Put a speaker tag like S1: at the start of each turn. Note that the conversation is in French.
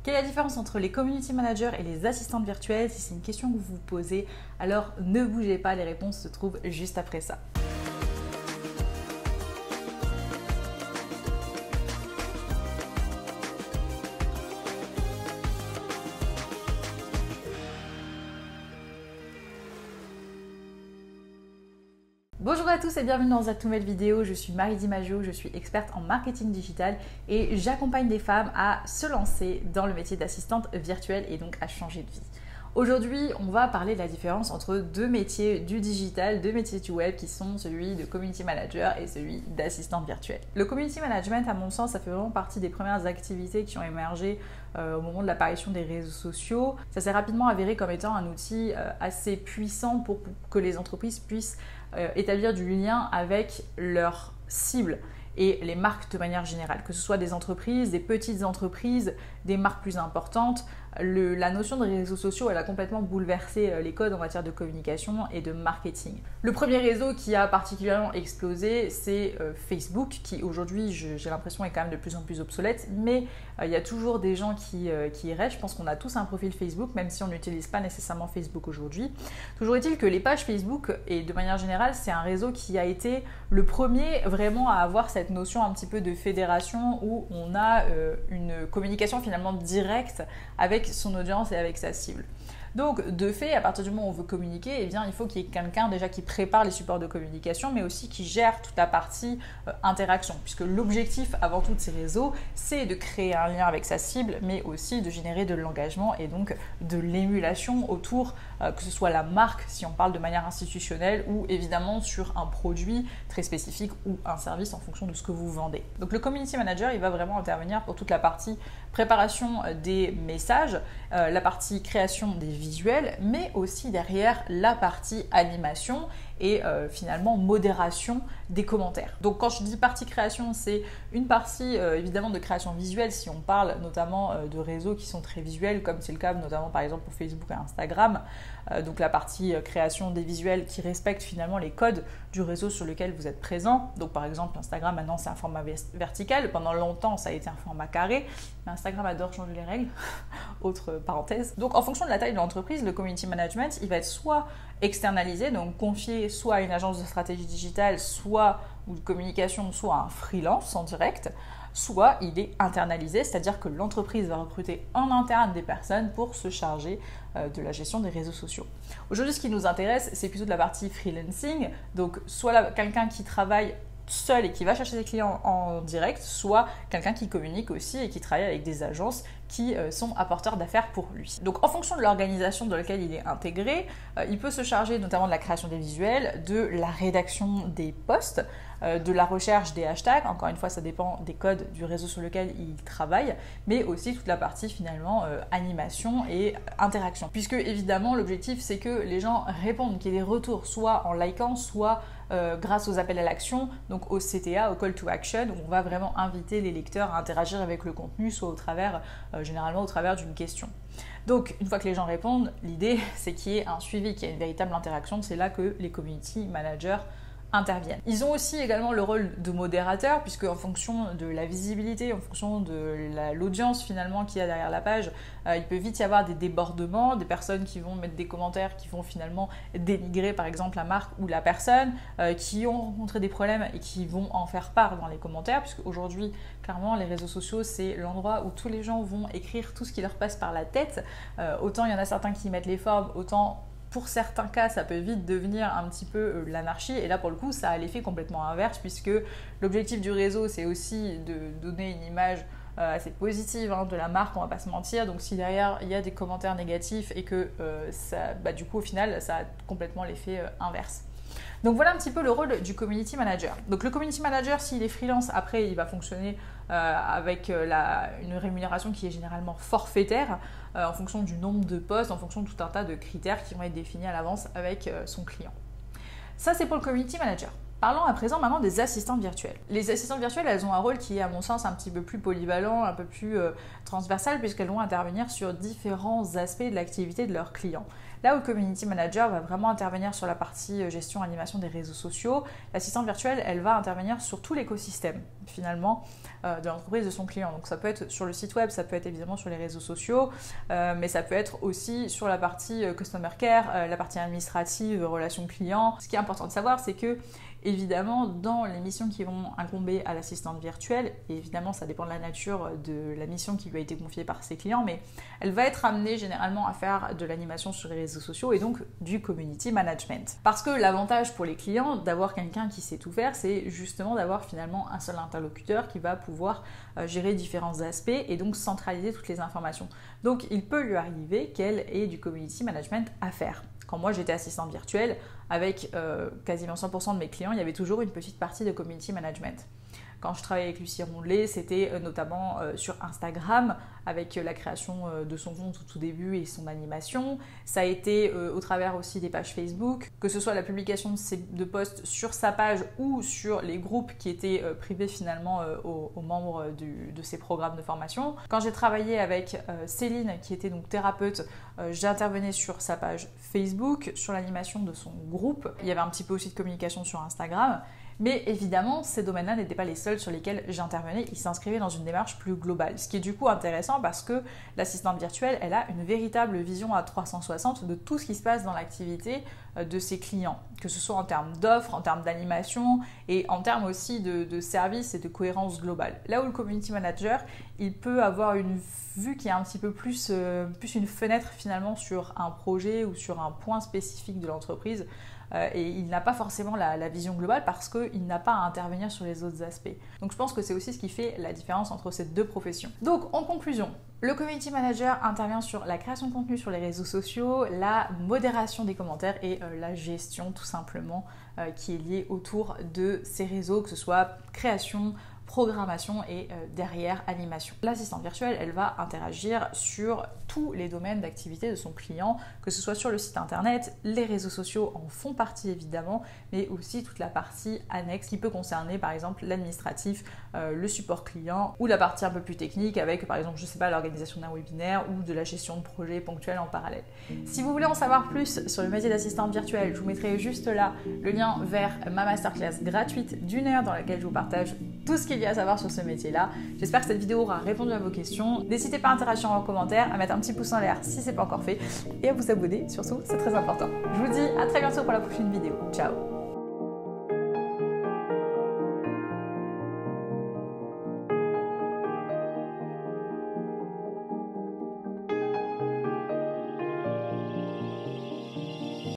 S1: Quelle est la différence entre les community managers et les assistantes virtuelles? Si c'est une question que vous vous posez, alors ne bougez pas, les réponses se trouvent juste après ça. Bonjour à tous et bienvenue dans cette nouvelle vidéo, je suis Marie Di Maggio, je suis experte en marketing digital et j'accompagne des femmes à se lancer dans le métier d'assistante virtuelle et donc à changer de vie. Aujourd'hui, on va parler de la différence entre deux métiers du digital, deux métiers du web qui sont celui de community manager et celui d'assistante virtuelle. Le community management, à mon sens, ça fait vraiment partie des premières activités qui ont émergé au moment de l'apparition des réseaux sociaux. Ça s'est rapidement avéré comme étant un outil assez puissant pour que les entreprises puissent établir du lien avec leurs cibles et les marques de manière générale, que ce soit des entreprises, des petites entreprises, des marques plus importantes. La notion de réseaux sociaux, elle a complètement bouleversé les codes en matière de communication et de marketing. Le premier réseau qui a particulièrement explosé, c'est Facebook, qui aujourd'hui, j'ai l'impression, est quand même de plus en plus obsolète, mais il y a toujours des gens qui y restent. Je pense qu'on a tous un profil Facebook, même si on n'utilise pas nécessairement Facebook aujourd'hui. Toujours est-il que les pages Facebook, et de manière générale, c'est un réseau qui a été le premier vraiment à avoir cette notion un petit peu de fédération où on a une communication finalement directe avec son audience et avec sa cible. Donc, de fait, à partir du moment où on veut communiquer, eh bien, il faut qu'il y ait quelqu'un déjà qui prépare les supports de communication, mais aussi qui gère toute la partie interaction, puisque l'objectif avant tout de ces réseaux, c'est de créer un lien avec sa cible, mais aussi de générer de l'engagement et donc de l'émulation autour, que ce soit la marque, si on parle de manière institutionnelle, ou évidemment sur un produit très spécifique ou un service en fonction de ce que vous vendez. Donc, le community manager, il va vraiment intervenir pour toute la partie préparation des messages, la partie création des visuels, mais aussi derrière la partie animation et finalement modération des commentaires. Donc quand je dis partie création, c'est une partie évidemment de création visuelle si on parle notamment de réseaux qui sont très visuels, comme c'est le cas notamment par exemple pour Facebook et Instagram. Donc la partie création des visuels qui respecte finalement les codes du réseau sur lequel vous êtes présent. Donc par exemple Instagram maintenant c'est un format vertical, pendant longtemps ça a été un format carré, mais Instagram adore changer les règles, autre parenthèse. Donc en fonction de la taille de l'entreprise, le community management il va être soit externalisé, donc confié soit à une agence de stratégie digitale, soit ou de communication, soit à un freelance en direct, soit il est internalisé, c'est-à-dire que l'entreprise va recruter en interne des personnes pour se charger de la gestion des réseaux sociaux. Aujourd'hui, ce qui nous intéresse, c'est plutôt de la partie freelancing, donc soit quelqu'un qui travaille seul et qui va chercher des clients en direct, soit quelqu'un qui communique aussi et qui travaille avec des agences qui sont apporteurs d'affaires pour lui. Donc en fonction de l'organisation dans laquelle il est intégré, il peut se charger notamment de la création des visuels, de la rédaction des posts, de la recherche des hashtags, encore une fois ça dépend des codes du réseau sur lequel il travaille, mais aussi toute la partie finalement animation et interaction. Puisque évidemment l'objectif c'est que les gens répondent, qu'il y ait des retours, soit en likant, soit grâce aux appels à l'action, donc au CTA, au call to action, où on va vraiment inviter les lecteurs à interagir avec le contenu, soit au travers, généralement au travers d'une question. Donc une fois que les gens répondent, l'idée c'est qu'il y ait un suivi, qu'il y ait une véritable interaction, c'est là que les community managers interviennent. Ils ont aussi également le rôle de modérateur, puisque en fonction de la visibilité, en fonction de l'audience finalement qu'il y a derrière la page, il peut vite y avoir des débordements, des personnes qui vont mettre des commentaires qui vont finalement dénigrer par exemple la marque ou la personne, qui ont rencontré des problèmes et qui vont en faire part dans les commentaires, puisque aujourd'hui clairement les réseaux sociaux c'est l'endroit où tous les gens vont écrire tout ce qui leur passe par la tête, autant il y en a certains qui mettent les formes, autant pour certains cas, ça peut vite devenir un petit peu l'anarchie. Et là, pour le coup, ça a l'effet complètement inverse puisque l'objectif du réseau, c'est aussi de donner une image assez positive de la marque, on va pas se mentir. Donc, si derrière, il y a des commentaires négatifs et que du coup, au final, ça a complètement l'effet inverse. Donc voilà un petit peu le rôle du community manager. Donc le community manager, s'il est freelance, après il va fonctionner avec une rémunération qui est généralement forfaitaire en fonction du nombre de postes, en fonction de tout un tas de critères qui vont être définis à l'avance avec son client. Ça c'est pour le community manager. Parlons à présent maintenant des assistantes virtuelles. Les assistantes virtuelles, elles ont un rôle qui est à mon sens un petit peu plus polyvalent, un peu plus transversal, puisqu'elles vont intervenir sur différents aspects de l'activité de leurs clients. Là où le Community Manager va vraiment intervenir sur la partie gestion, animation des réseaux sociaux, l'assistante virtuelle, elle va intervenir sur tout l'écosystème finalement de l'entreprise de son client. Donc ça peut être sur le site web, ça peut être évidemment sur les réseaux sociaux, mais ça peut être aussi sur la partie Customer Care, la partie administrative, relations clients. Ce qui est important de savoir, c'est que évidemment, dans les missions qui vont incomber à l'assistante virtuelle, et évidemment ça dépend de la nature de la mission qui lui a été confiée par ses clients, mais elle va être amenée généralement à faire de l'animation sur les réseaux sociaux et donc du community management. Parce que l'avantage pour les clients d'avoir quelqu'un qui sait tout faire, c'est justement d'avoir finalement un seul interlocuteur qui va pouvoir gérer différents aspects et donc centraliser toutes les informations. Donc il peut lui arriver qu'elle ait du community management à faire. Quand moi j'étais assistante virtuelle, avec quasiment 100% de mes clients, il y avait toujours une petite partie de community management. Quand je travaillais avec Lucie Rondelet, c'était notamment sur Instagram, avec la création de son compte au tout début et son animation. Ça a été au travers aussi des pages Facebook, que ce soit la publication de posts sur sa page ou sur les groupes qui étaient privés finalement aux membres de ces programmes de formation. Quand j'ai travaillé avec Céline, qui était donc thérapeute, j'intervenais sur sa page Facebook, sur l'animation de son groupe. Il y avait un petit peu aussi de communication sur Instagram. Mais évidemment, ces domaines-là n'étaient pas les seuls sur lesquels j'intervenais, ils s'inscrivaient dans une démarche plus globale. Ce qui est du coup intéressant parce que l'assistante virtuelle, elle a une véritable vision à 360 de tout ce qui se passe dans l'activité de ses clients, que ce soit en termes d'offres, en termes d'animation et en termes aussi de services et de cohérence globale. Là où le community manager, il peut avoir une vue qui est un petit peu plus une fenêtre finalement sur un projet ou sur un point spécifique de l'entreprise. Et il n'a pas forcément la vision globale parce qu'il n'a pas à intervenir sur les autres aspects. Donc je pense que c'est aussi ce qui fait la différence entre ces deux professions. Donc en conclusion, le community manager intervient sur la création de contenu sur les réseaux sociaux, la modération des commentaires et la gestion tout simplement qui est liée autour de ces réseaux, que ce soit création, programmation et derrière animation. L'assistante virtuelle, elle va interagir sur tous les domaines d'activité de son client, que ce soit sur le site internet, les réseaux sociaux en font partie évidemment, mais aussi toute la partie annexe qui peut concerner par exemple l'administratif, le support client ou la partie un peu plus technique avec par exemple, je sais pas, l'organisation d'un webinaire ou de la gestion de projets ponctuels en parallèle. Si vous voulez en savoir plus sur le métier d'assistante virtuelle, je vous mettrai juste là le lien vers ma masterclass gratuite d'1 heure dans laquelle je vous partage tout ce qu'il y a à savoir sur ce métier-là. J'espère que cette vidéo aura répondu à vos questions. N'hésitez pas à interagir en commentaire, à mettre un petit pouce en l'air si ce n'est pas encore fait et à vous abonner, surtout, c'est très important. Je vous dis à très bientôt pour la prochaine vidéo. Ciao!